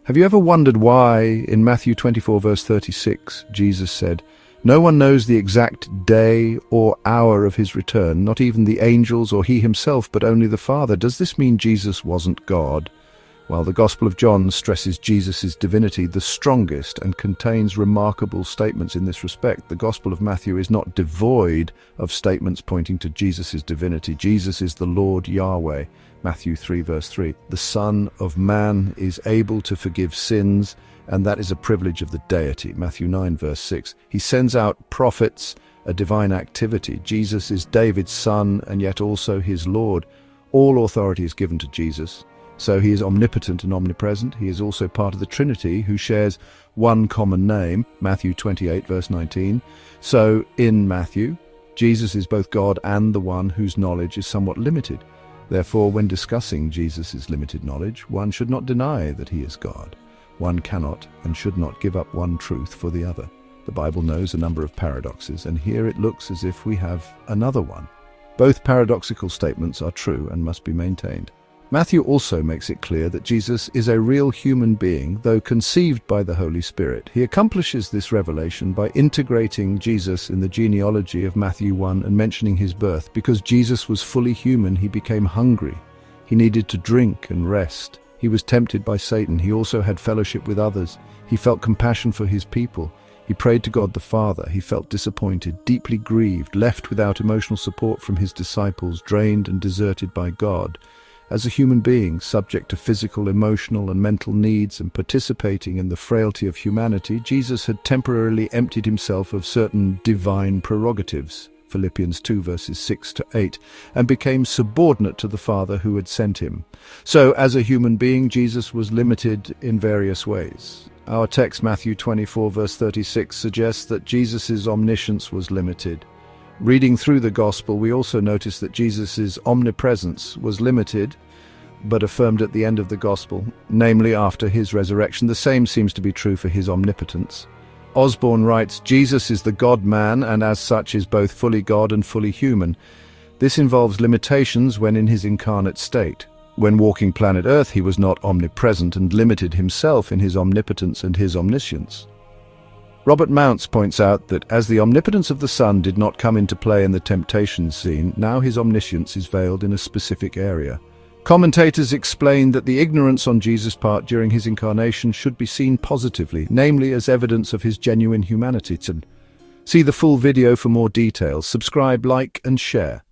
Have you ever wondered why, in Matthew 24 verse 36, Jesus said, "No one knows the exact day or hour of his return, not even the angels or he himself, but only the Father"? Does this mean Jesus wasn't God? While the Gospel of John stresses Jesus' divinity the strongest and contains remarkable statements in this respect, the Gospel of Matthew is not devoid of statements pointing to Jesus' divinity. Jesus is the Lord Yahweh, Matthew 3 verse 3. The Son of Man is able to forgive sins, and that is a privilege of the deity, Matthew 9 verse 6. He sends out prophets, a divine activity. Jesus is David's son and yet also his Lord. All authority is given to Jesus. So he is omnipotent and omnipresent. He is also part of the Trinity, who shares one common name, Matthew 28 verse 19. So in Matthew, Jesus is both God and the one whose knowledge is somewhat limited. Therefore, when discussing Jesus' limited knowledge, one should not deny that he is God. One cannot and should not give up one truth for the other. The Bible knows a number of paradoxes, and here it looks as if we have another one. Both paradoxical statements are true and must be maintained. Matthew also makes it clear that Jesus is a real human being, though conceived by the Holy Spirit. He accomplishes this revelation by integrating Jesus in the genealogy of Matthew 1 and mentioning his birth. Because Jesus was fully human, he became hungry. He needed to drink and rest. He was tempted by Satan. He also had fellowship with others. He felt compassion for his people. He prayed to God the Father. He felt disappointed, deeply grieved, left without emotional support from his disciples, drained and deserted by God. As a human being, subject to physical, emotional, and mental needs and participating in the frailty of humanity, Jesus had temporarily emptied himself of certain divine prerogatives, Philippians 2 verses 6 to 8, and became subordinate to the Father who had sent him. So, as a human being, Jesus was limited in various ways. Our text, Matthew 24 verse 36, suggests that Jesus' omniscience was limited. Reading through the Gospel, we also notice that Jesus' omnipresence was limited, but affirmed at the end of the Gospel, namely after his resurrection. The same seems to be true for his omnipotence. Osborne writes, "Jesus is the God-man, and as such is both fully God and fully human. This involves limitations when in his incarnate state. When walking planet Earth, he was not omnipresent and limited himself in his omnipotence and his omniscience." Robert Mounce points out that as the omnipotence of the Son did not come into play in the temptation scene, now his omniscience is veiled in a specific area. Commentators explain that the ignorance on Jesus' part during his incarnation should be seen positively, namely as evidence of his genuine humanity. See the full video for more details. Subscribe, like, and share.